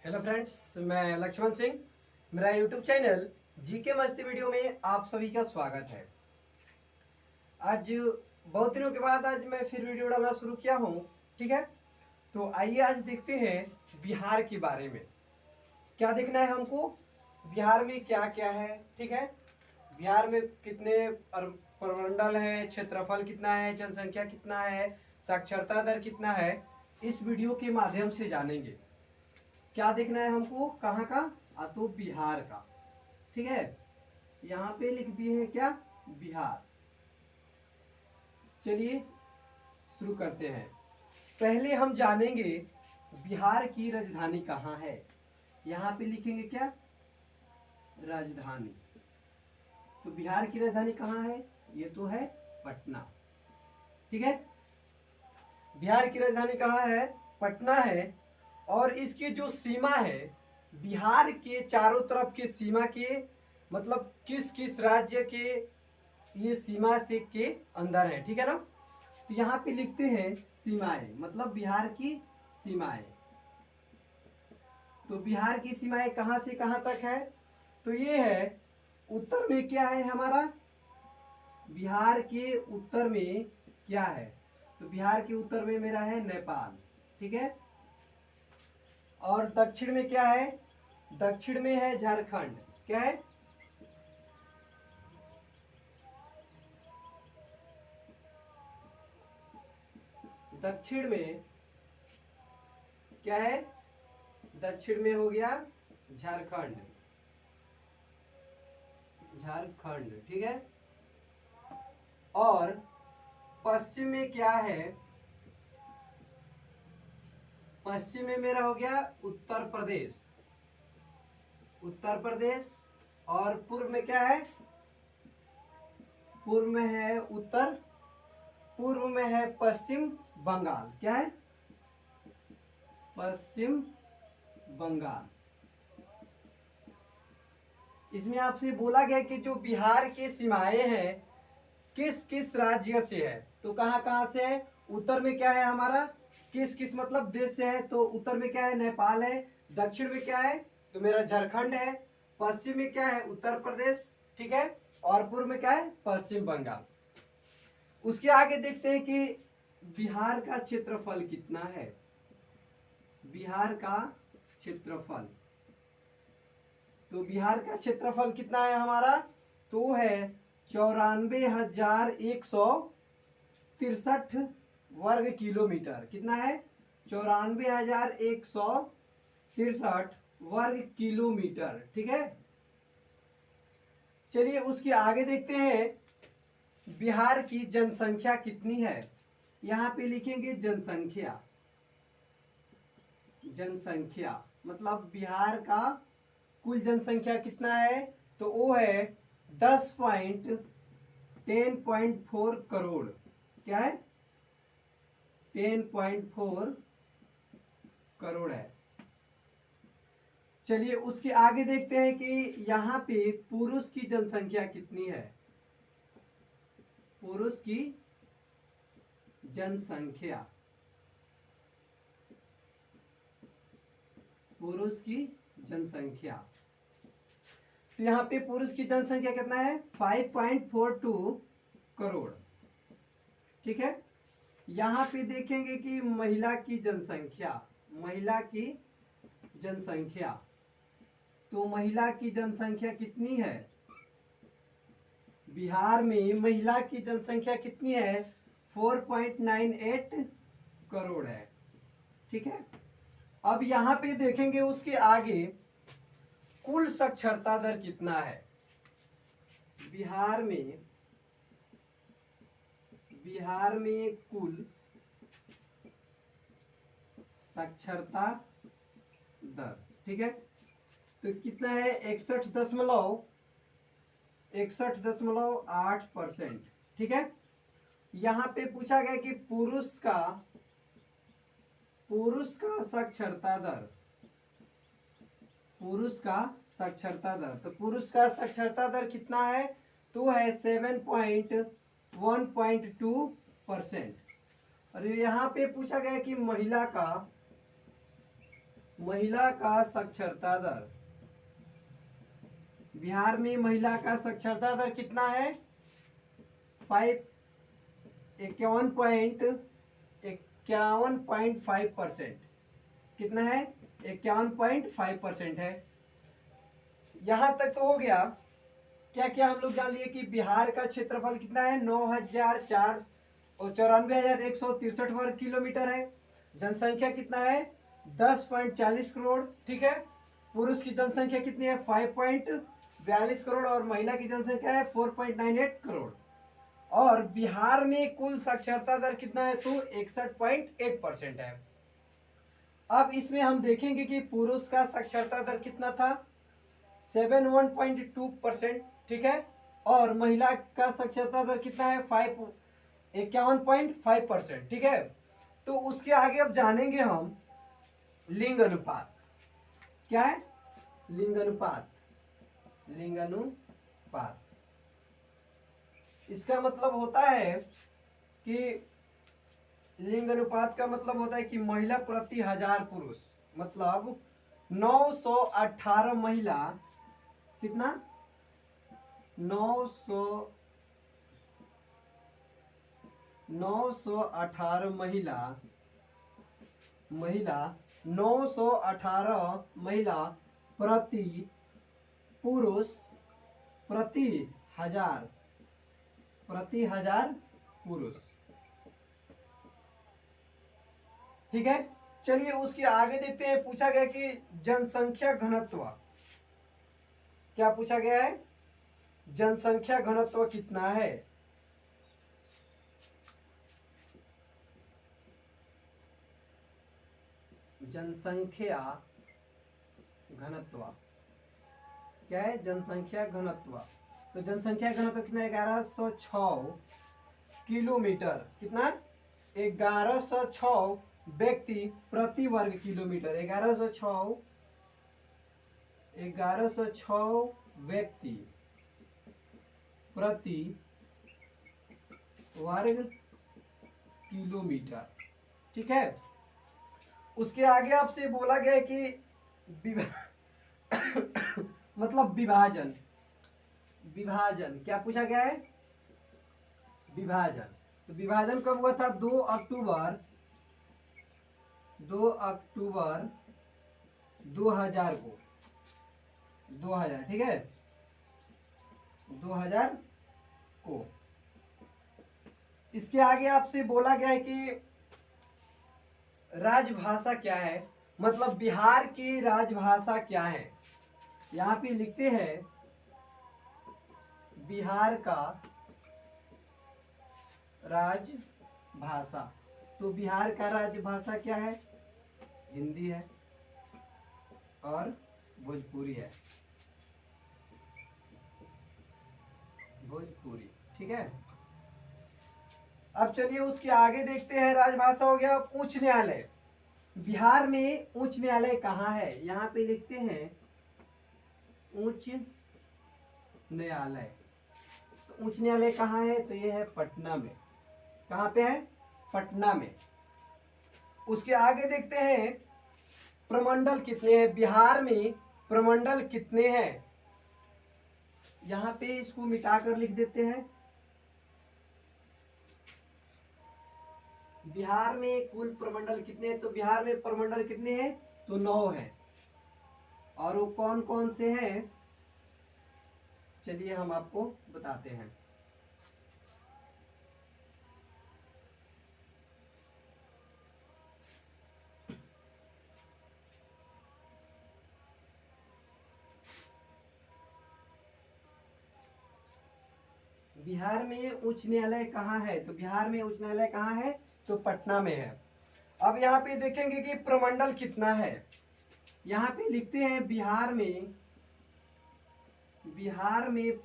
Hello friends, मैं लक्ष्मण सिंह। मेरा YouTube channel GK मस्ती वीडियो में आप सभी का स्वागत है। आज बहुत दिनों के बाद आज मैं फिर वीडियो डालना शुरू किया हूँ। ठीक है, तो आइए आज देखते हैं बिहार के बारे में। क्या देखना है हमको, बिहार में क्या क्या है। ठीक है, बिहार में कितने प्रमंडल है, क्षेत्रफल कितना है, जनसंख्या कितना है, साक्षरता दर कितना है, इस वीडियो के माध्यम से जानेंगे। क्या देखना है हमको, कहाँ का, तो बिहार का। ठीक है, यहाँ पे लिख दिए हैं क्या, बिहार। चलिए शुरू करते हैं। पहले हम जानेंगे बिहार की राजधानी कहाँ है। यहाँ पे लिखेंगे क्या, राजधानी। तो बिहार की राजधानी कहाँ है, ये तो है पटना। ठीक है, बिहार की राजधानी कहाँ है, पटना है। और इसकी जो सीमा है, बिहार के चारों तरफ के सीमा के मतलब किस किस राज्य के ये सीमा से के अंदर है। ठीक है ना, तो यहाँ पे लिखते हैं सीमाएं, मतलब बिहार की सीमाएं। तो बिहार की सीमाएं कहाँ से कहाँ तक है, तो ये है उत्तर में क्या है हमारा, बिहार के उत्तर में क्या है, तो बिहार के उत्तर में मेरा है नेपाल। ठीक है, और दक्षिण में क्या है, दक्षिण में है झारखंड। क्या है, दक्षिण में क्या है, दक्षिण में हो गया झारखंड। झारखंड, ठीक है। और पश्चिम में क्या है, पश्चिम में मेरा हो गया उत्तर प्रदेश। उत्तर प्रदेश। और पूर्व में क्या है, पूर्व में है उत्तर, पूर्व में है पश्चिम बंगाल। क्या है, पश्चिम बंगाल। इसमें आपसे बोला गया कि जो बिहार के सीमाएं हैं किस किस राज्य से है, तो कहां कहां से है। उत्तर में क्या है हमारा, किस किस मतलब देश से है, तो उत्तर में क्या है, नेपाल है। दक्षिण में क्या है, तो मेरा झारखंड है। पश्चिम में क्या है, उत्तर प्रदेश। ठीक है, और पूर्व में क्या है, पश्चिम बंगाल। उसके आगे देखते हैं कि बिहार का क्षेत्रफल कितना है। बिहार का क्षेत्रफल, तो बिहार का क्षेत्रफल कितना है हमारा, तो है 94,163 वर्ग किलोमीटर। कितना है, 94,163 वर्ग किलोमीटर। ठीक है, चलिए उसके आगे देखते हैं बिहार की जनसंख्या कितनी है। यहाँ पे लिखेंगे जनसंख्या। जनसंख्या मतलब बिहार का कुल जनसंख्या कितना है, तो वो है 10.4 करोड़। क्या है, 10.4 करोड़ है। चलिए उसके आगे देखते हैं कि यहाँ पे पुरुष की जनसंख्या कितनी है। पुरुष की जनसंख्या, पुरुष की जनसंख्या, तो यहाँ पे पुरुष की जनसंख्या कितना है, 5.42 करोड़। ठीक है, यहाँ पे देखेंगे कि महिला की जनसंख्या, महिला की जनसंख्या, तो महिला की जनसंख्या कितनी है, बिहार में महिला की जनसंख्या कितनी है, 4.98 करोड़ है। ठीक है, अब यहाँ पे देखेंगे उसके आगे कुल साक्षरता दर कितना है। बिहार में कुल साक्षरता दर, ठीक है, तो कितना है, 61.8%। ठीक है, यहाँ पे पूछा गया कि पुरुष का साक्षरता दर, पुरुष का साक्षरता दर, तो पुरुष का साक्षरता दर कितना है, तो है 7.1.2%। और यहाँ पे पूछा गया कि महिला का महिला का साक्षरता दर, बिहार में महिला का साक्षरता दर कितना है? 51.5%। कितना है? 51.5% है। यहां तक तो हो गया। क्या क्या हम लोग जान लिए कि बिहार का क्षेत्रफल कितना है? 9,94,163 वर्ग किलोमीटर है। जनसंख्या कितना है? 10.40 करोड़। ठीक है। पुरुष की जनसंख्या कितनी है? 5.42 करोड़ और महिला की जनसंख्या है 4.98 करोड़। और बिहार में कुल साक्षरता दर कितना है? तो 61.8% है। अब इसमें हम देखेंगे कि पुरुष का साक्षरता दर कितना था? 71.2%। ठीक है। और महिला का साक्षरता दर कितना है? 51.5%। ठीक है। तो उसके आगे अब जानेंगे हम लिंग अनुपात। क्या है? लिंग अनुपात। लिंग अनुपात इसका मतलब होता है कि लिंग अनुपात का मतलब होता है कि महिला प्रति 1000 पुरुष, मतलब 918 महिला, कितना? 918 महिला 918 महिला प्रति पुरुष प्रति 1000 पुरुष। ठीक है। चलिए उसके आगे देखते हैं। पूछा गया कि जनसंख्या घनत्व, क्या पूछा गया है? जनसंख्या घनत्व कितना है? जनसंख्या घनत्व क्या है? जनसंख्या घनत्व। तो जनसंख्या घनत्व कितना? 1106 किलोमीटर। कितना? 1106 व्यक्ति प्रति वर्ग किलोमीटर। 1106 व्यक्ति प्रति वर्ग किलोमीटर। ठीक है। उसके आगे आपसे बोला गया है कि मतलब विभाजन। विभाजन क्या पूछा गया है? विभाजन। तो विभाजन कब हुआ था? 2 अक्टूबर 2000 को। 2000। ठीक है। 2000 को। इसके आगे आपसे बोला गया है कि राजभाषा क्या है, मतलब बिहार की राजभाषा क्या है। यहां पे लिखते हैं बिहार का राजभाषा। तो बिहार का राजभाषा क्या है? हिंदी है और भोजपुरी है। भोजपुरी। ठीक है। अब चलिए उसके आगे देखते हैं। राजभाषा हो गया। उच्च न्यायालय। बिहार में उच्च न्यायालय कहाँ है? यहाँ पे लिखते हैं उच्च न्यायालय। तो उच्च न्यायालय कहाँ है? तो ये है पटना में। कहाँ पे है? पटना में। उसके आगे देखते हैं प्रमंडल कितने हैं बिहार में? प्रमंडल कितने हैं? यहां पे इसको मिटाकर लिख देते हैं। बिहार में कुल प्रमंडल कितने हैं? तो बिहार में प्रमंडल कितने हैं? तो 9 हैं। और वो कौन कौन से हैं? चलिए हम आपको बताते हैं। बिहार में उच्च न्यायालय कहाँ है? तो बिहार में उच्च न्यायालय कहाँ है? तो पटना में है। अब यहाँ पे देखेंगे कि प्रमंडल कितना है। यहाँ पे लिखते हैं बिहार में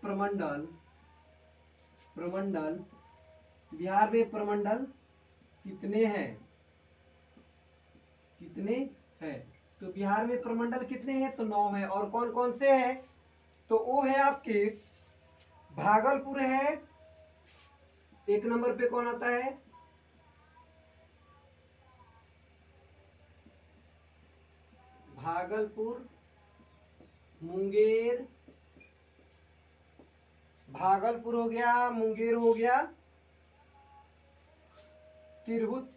प्रमंडल बिहार में प्रमंडल कितने हैं? कितने हैं? तो बिहार में प्रमंडल कितने हैं? तो 9 है। और कौन कौन से हैं? तो वो है आपके भागलपुर है। 1 नंबर पे कौन आता है? भागलपुर, मुंगेर, भागलपुर हो गया, मुंगेर हो गया, तिरहुत,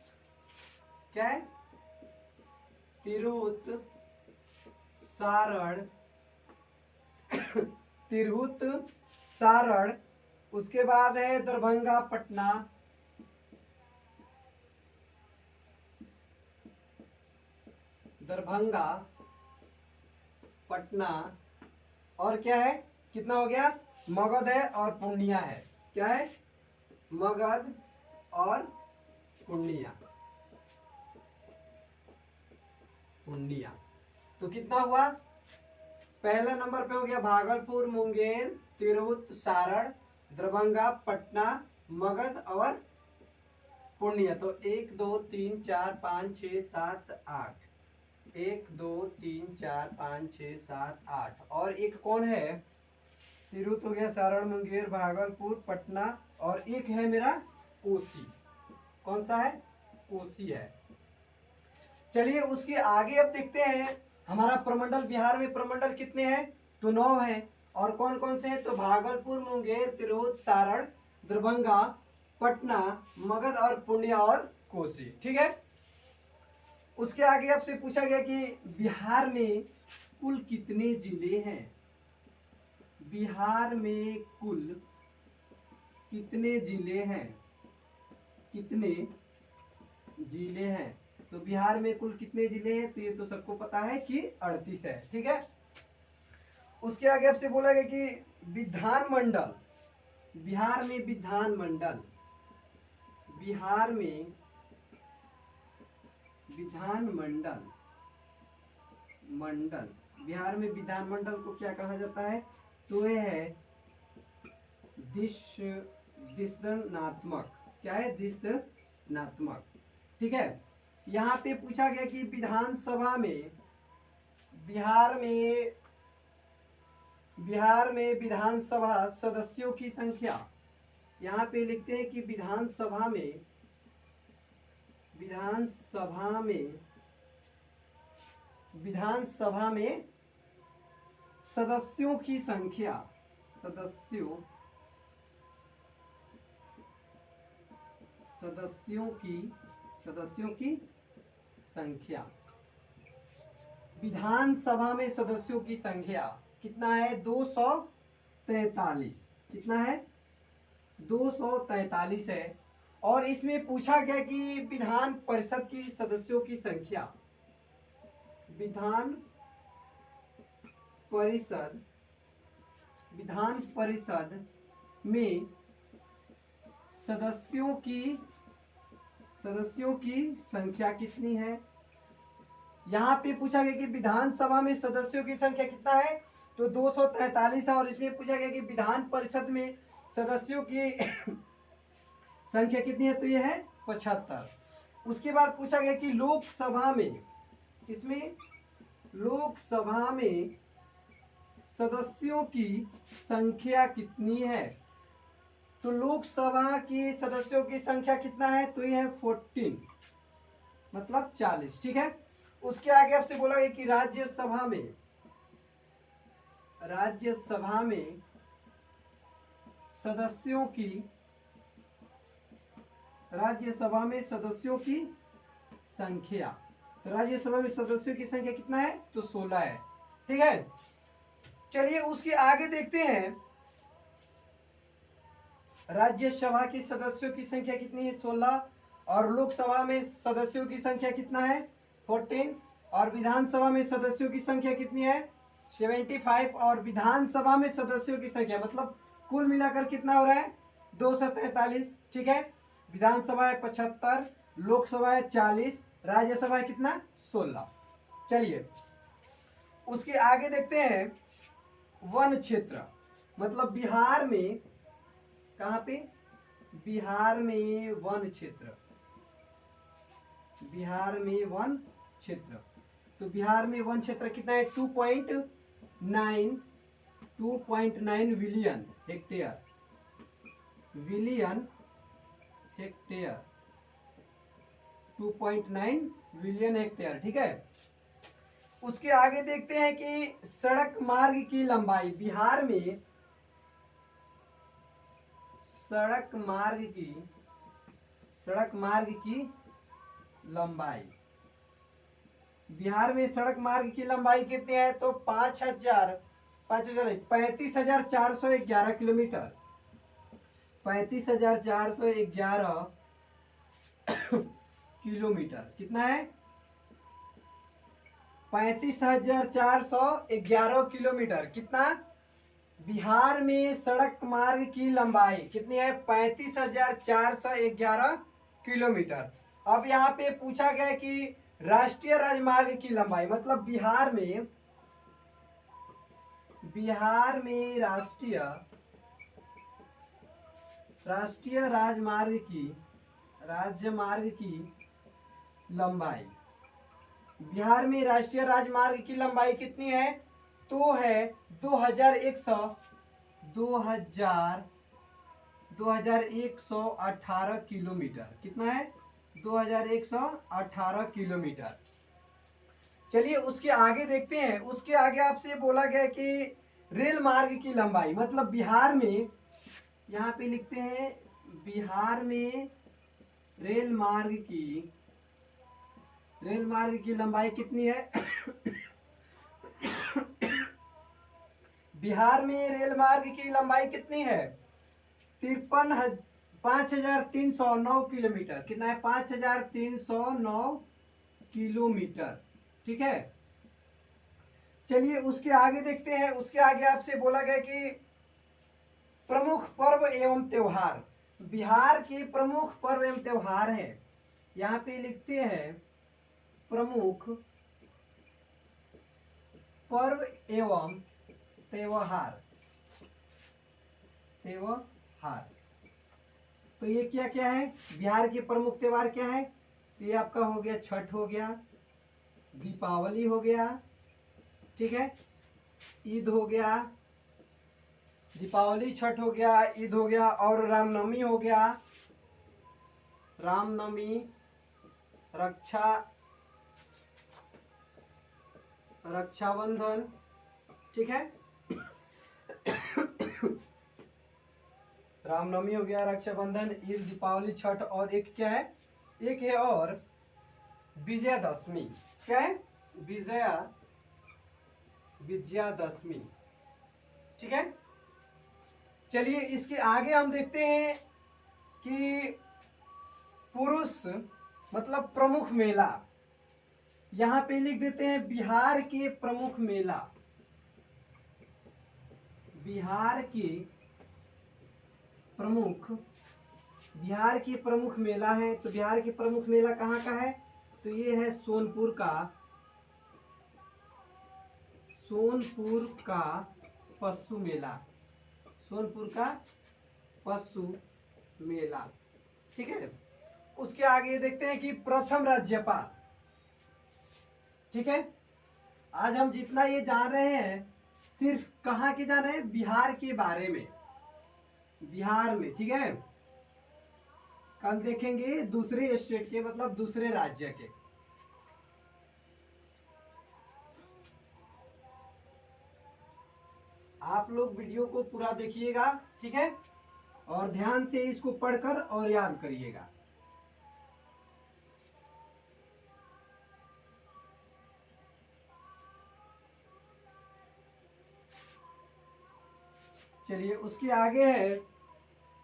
क्या है, तिरहुत, सारण, तिरहुत, सारण। उसके बाद है दरभंगा, पटना, दरभंगा, पटना, और क्या है, कितना हो गया, मगध है और पूर्णिया है। क्या है, मगध और पूर्णिया, पूर्णिया। तो कितना हुआ, पहले नंबर पे हो गया भागलपुर, मुंगेर, तिरहुत, सारण, दरभंगा, पटना, मगध और पूर्णिया। तो 1 2 3 4 5 6 7 8, 1 2 3 4 5 6 7 8। और एक कौन है, तिरहुत हो गया, सारण, मुंगेर, भागलपुर, पटना, और एक है मेरा कोसी। कौन सा है, कोसी है। चलिए उसके आगे अब देखते हैं, हमारा प्रमंडल, बिहार में प्रमंडल कितने हैं, तो 9 हैं। और कौन कौन से हैं, तो भागलपुर, मुंगेर, तिरहुत, सारण, दरभंगा, पटना, मगध और पूर्णिया और कोसी। ठीक है। उसके आगे आपसे पूछा गया कि बिहार में कुल कितने जिले हैं, बिहार में कुल कितने जिले हैं, कितने जिले हैं। तो बिहार में कुल कितने जिले हैं, तो ये तो सबको पता है कि 38 है। ठीक है। उसके आगे आपसे बोला गया कि विधानमंडल, बिहार में विधानमंडल, बिहार में विधानमंडल, मंडल, बिहार में विधानमंडल को क्या कहा जाता है, तो यह है दिशनात्मक। क्या है, दिशनात्मक। ठीक है। यहाँ पे पूछा गया कि विधानसभा में, बिहार में विधानसभा सदस्यों की संख्या, यहाँ पे लिखते हैं कि विधानसभा में सदस्यों की संख्या, सदस्यों की संख्या, विधानसभा में सदस्यों की संख्या कितना है, 243। कितना है, 243 है। और इसमें पूछा गया कि विधान परिषद की सदस्यों की संख्या, विधान परिषद में सदस्यों की संख्या कितनी है। यहाँ पे पूछा गया कि विधानसभा में सदस्यों की संख्या कितना है, तो 243 है। और इसमें पूछा गया कि विधान परिषद में सदस्यों की संख्या कितनी है, तो ये है 75। उसके बाद पूछा गया कि लोकसभा में, किसमें, लोकसभा में सदस्यों की संख्या कितनी है। तो लोकसभा की सदस्यों की संख्या कितना है, तो ये है 14, मतलब 40। ठीक है। उसके आगे आपसे बोला गया कि राज्यसभा में सदस्यों की संख्या, तो राज्यसभा में सदस्यों की संख्या कितना है, तो 16 है। ठीक है। चलिए उसके आगे देखते हैं, राज्यसभा की सदस्यों की संख्या कितनी है, 16। और लोकसभा में सदस्यों की संख्या कितना है, 14। और विधानसभा में सदस्यों की संख्या कितनी है, 75। और विधानसभा में सदस्यों की संख्या मतलब कुल मिलाकर कितना हो रहा है, 243। ठीक है। विधानसभा है 75, लोकसभा है 40, राज्यसभा है कितना, 16। चलिए उसके आगे देखते हैं, वन क्षेत्र, मतलब बिहार में, कहाँ पे, बिहार में वन क्षेत्र, बिहार में वन क्षेत्र। तो बिहार में वन क्षेत्र कितना है, 2.9 विलियन हेक्टेयर, विलियन हेक्टेयर, 2.9 विलियन हेक्टेयर। ठीक है। उसके आगे देखते हैं कि सड़क मार्ग की लंबाई बिहार में सड़क मार्ग की लंबाई बिहार में सड़क मार्ग की लंबाई कितनी है? तो 35,411 किलोमीटर। 35,411 किलोमीटर कितना है? 35,411 किलोमीटर। कितना? बिहार में सड़क मार्ग की लंबाई कितनी है? 35,411 किलोमीटर। अब यहाँ पे पूछा गया कि राष्ट्रीय राजमार्ग की लंबाई, मतलब बिहार में राष्ट्रीय राजमार्ग की लंबाई, बिहार में राष्ट्रीय राजमार्ग की लंबाई कितनी है? तो है 2118 किलोमीटर। कितना है? 2118 किलोमीटर। चलिए उसके आगे देखते हैं। उसके आगे आपसे बोला गया कि रेल मार्ग की लंबाई, मतलब बिहार में, यहाँ पे लिखते हैं बिहार में रेल मार्ग की लंबाई कितनी है? बिहार में रेल मार्ग की लंबाई कितनी है? 5,309 किलोमीटर। कितना है? 5,309 किलोमीटर। ठीक है। चलिए उसके आगे देखते हैं। उसके आगे आपसे बोला गया कि प्रमुख पर्व एवं त्योहार, बिहार के प्रमुख पर्व एवं त्योहार हैं। यहाँ पे लिखते हैं प्रमुख पर्व एवं त्योहार। तो ये क्या क्या है? बिहार के प्रमुख त्योहार क्या है? तो ये आपका हो गया छठ हो गया, दीपावली हो गया, ठीक है, ईद हो गया, दीपावली छठ हो गया, ईद हो गया, और रामनवमी हो गया, रामनवमी, रक्षाबंधन, ठीक है। रामनवमी हो गया, रक्षाबंधन, ईद, दीपावली, छठ, और एक क्या है? एक है और विजयादशमी। क्या है? विजयादशमी। ठीक है। चलिए इसके आगे हम देखते हैं कि पुरुष मतलब प्रमुख मेला। यहां पे लिख देते हैं बिहार के प्रमुख मेला। बिहार के प्रमुख मेला है। तो बिहार के प्रमुख मेला कहाँ का है? तो ये है सोनपुर का पशु मेला। सोनपुर का पशु मेला। ठीक है। उसके आगे देखते हैं कि प्रथम राज्यपाल। ठीक है। आज हम जितना ये जान रहे हैं सिर्फ कहाँ के जान रहे हैं? बिहार के बारे में, बिहार में। ठीक है। कल देखेंगे दूसरे स्टेट के, मतलब दूसरे राज्य के। आप लोग वीडियो को पूरा देखिएगा, ठीक है, और ध्यान से इसको पढ़कर और याद करिएगा। चलिए उसके आगे है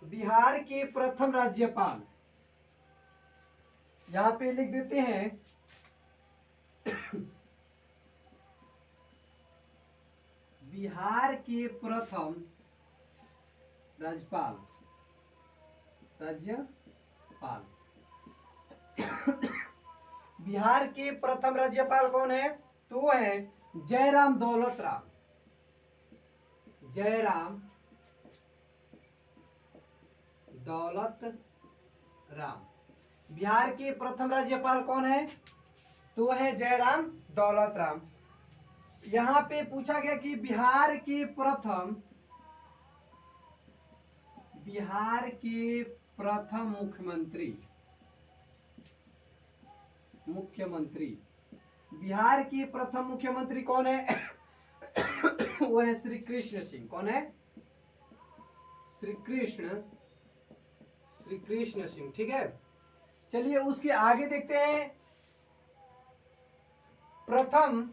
बिहार के प्रथम राज्यपाल। यहां पे लिख देते हैं बिहार के प्रथम राज्यपाल। बिहार के प्रथम राज्यपाल कौन है? तो वो है जयराम दौलत राम। जयराम दौलत राम। बिहार के प्रथम राज्यपाल कौन है? तो है जयराम दौलत राम। यहां पे पूछा गया कि बिहार के प्रथम मुख्यमंत्री। बिहार के प्रथम मुख्यमंत्री कौन है? वो है श्री कृष्ण सिंह। कौन है? श्री कृष्ण सिंह। ठीक है, चलिए उसके आगे देखते हैं। प्रथम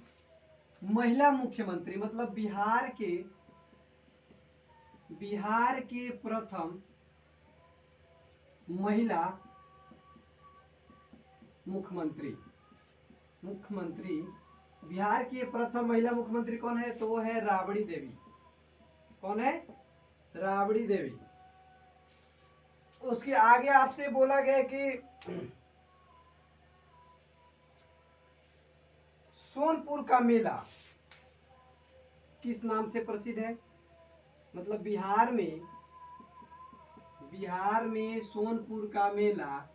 महिला मुख्यमंत्री, मतलब बिहार के प्रथम महिला मुख्यमंत्री बिहार की प्रथम महिला मुख्यमंत्री कौन है? तो वो है राबड़ी देवी। कौन है? राबड़ी देवी। उसके आगे आपसे बोला गया कि सोनपुर का मेला किस नाम से प्रसिद्ध है? मतलब बिहार में सोनपुर का मेला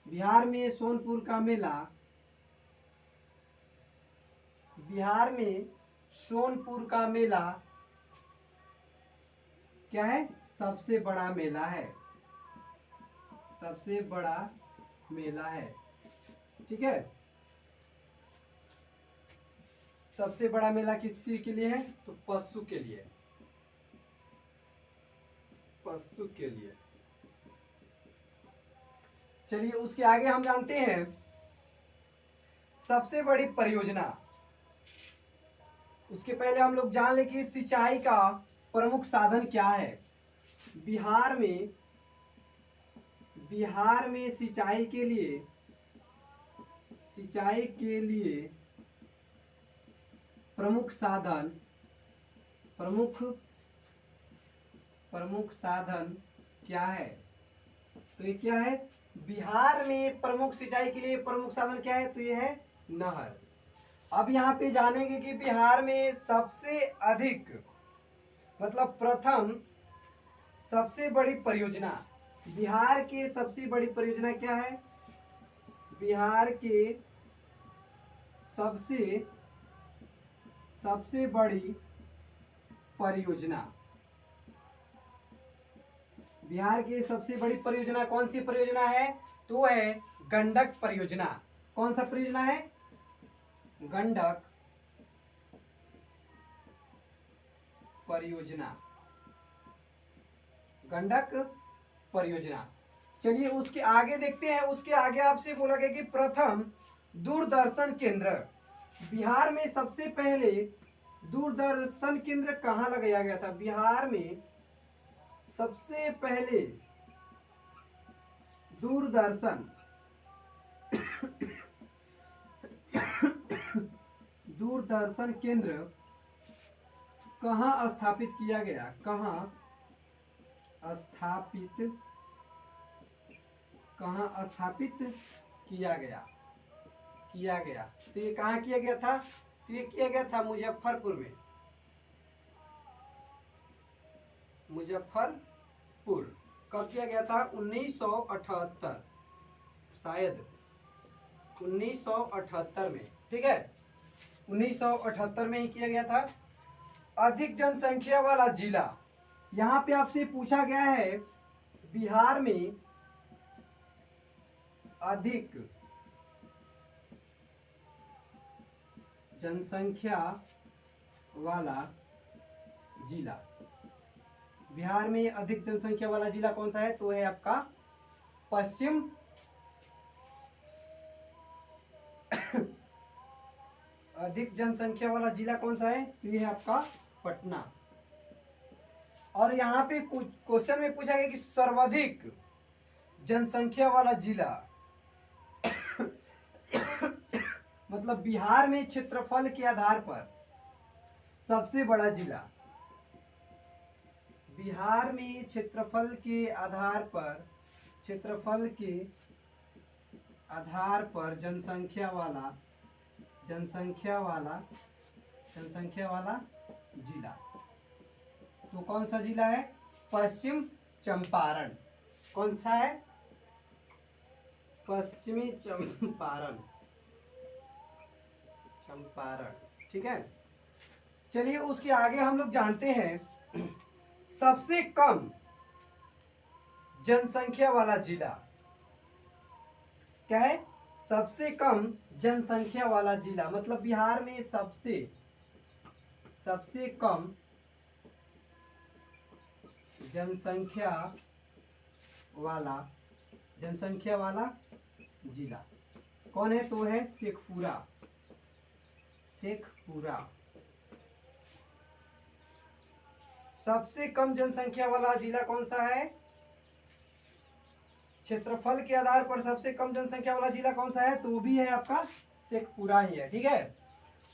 बिहार में सोनपुर का मेला क्या है? सबसे बड़ा मेला है। ठीक है, सबसे बड़ा मेला किस चीज के लिए है? तो पशु के लिए। चलिए उसके आगे हम जानते हैं सबसे बड़ी परियोजना। उसके पहले हम लोग जान ले कि सिंचाई का प्रमुख साधन क्या है। बिहार में सिंचाई के लिए प्रमुख साधन क्या है? तो ये क्या है? बिहार में प्रमुख सिंचाई के लिए प्रमुख साधन क्या है? तो ये है नहर। अब यहाँ पे जानेंगे कि बिहार में सबसे अधिक, मतलब प्रथम सबसे बड़ी परियोजना, बिहार के सबसे बड़ी परियोजना क्या है? बिहार के सबसे बड़ी परियोजना, बिहार की सबसे बड़ी परियोजना कौन सी परियोजना है? तो है गंडक परियोजना। कौन सा परियोजना है? गंडक परियोजना। चलिए उसके आगे देखते हैं। उसके आगे आपसे बोला गया कि प्रथम दूरदर्शन केंद्र, बिहार में सबसे पहले दूरदर्शन केंद्र कहाँ लगाया गया था? बिहार में सबसे पहले दूरदर्शन केंद्र कहाँ स्थापित किया गया? कहाँ स्थापित किया गया? तो ये कहाँ किया गया था? तो ये किया गया था मुजफ्फरपुर में। कब किया गया था? 1978, शायद 1978 में। ठीक है, 1978 में ही किया गया था। अधिक जनसंख्या वाला जिला, यहाँ पे आपसे पूछा गया है बिहार में अधिक जनसंख्या वाला जिला, बिहार में अधिक जनसंख्या वाला जिला कौन सा है? तो है आपका पश्चिम अधिक जनसंख्या वाला जिला कौन सा है? तो ये है आपका पटना। और यहाँ पे कुछ क्वेश्चन में पूछा गया कि सर्वाधिक जनसंख्या वाला जिला मतलब बिहार में क्षेत्रफल के आधार पर सबसे बड़ा जिला, बिहार में क्षेत्रफल के आधार पर जनसंख्या वाला जिला, तो कौन सा जिला है? पश्चिम चंपारण। कौन सा है? पश्चिमी चंपारण। ठीक है, चलिए उसके आगे हम लोग जानते हैं सबसे कम जनसंख्या वाला जिला। क्या है, सबसे कम जनसंख्या वाला जिला, मतलब बिहार में सबसे कम जनसंख्या वाला जिला कौन है, तो है शेखपुरा। सबसे कम जनसंख्या वाला जिला कौन सा है, क्षेत्रफल के आधार पर सबसे कम जनसंख्या वाला जिला कौन सा है, तो भी है आपका शेखपुरा ही है। ठीक है,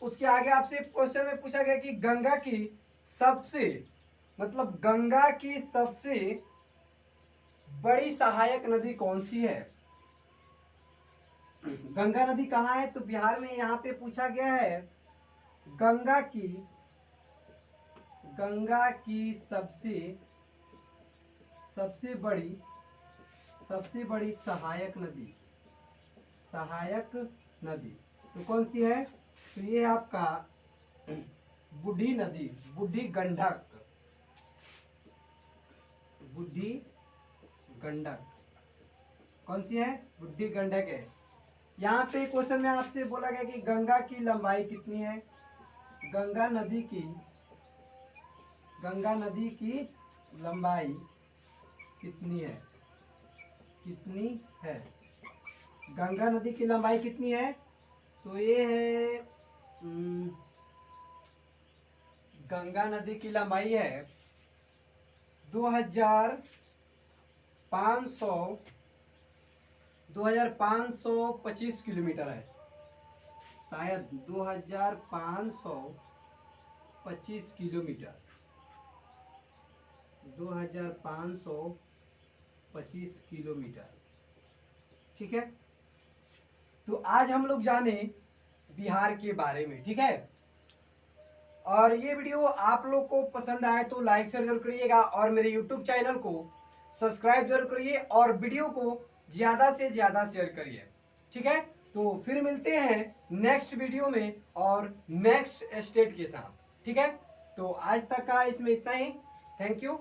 उसके आगे आपसे क्वेश्चन में पूछा गया कि गंगा की सबसे बड़ी सहायक नदी कौन सी है। गंगा नदी कहाँ है, तो बिहार में यहाँ पे पूछा गया है गंगा की सबसे बड़ी सहायक नदी तो कौन सी है, तो ये है आपका बूढ़ी गंडक। कौन सी है, बूढ़ी गंडक है। यहाँ पे क्वेश्चन में आपसे बोला गया कि गंगा की लंबाई कितनी है, गंगा नदी की लंबाई कितनी है, गंगा नदी की लंबाई कितनी है, तो ये है गंगा नदी की लंबाई है 2525 किलोमीटर है, शायद 2525 किलोमीटर, 2525 किलोमीटर। ठीक है, तो आज हम लोग जाने बिहार के बारे में। ठीक है, और ये वीडियो आप लोग को पसंद आए तो लाइक शेयर जरूर करिएगा और मेरे YouTube चैनल को सब्सक्राइब जरूर करिए और वीडियो को ज्यादा से ज्यादा शेयर करिए। ठीक है, तो फिर मिलते हैं नेक्स्ट वीडियो में और नेक्स्ट स्टेट के साथ। ठीक है, तो आज तक का इसमें इतना ही। Thank you.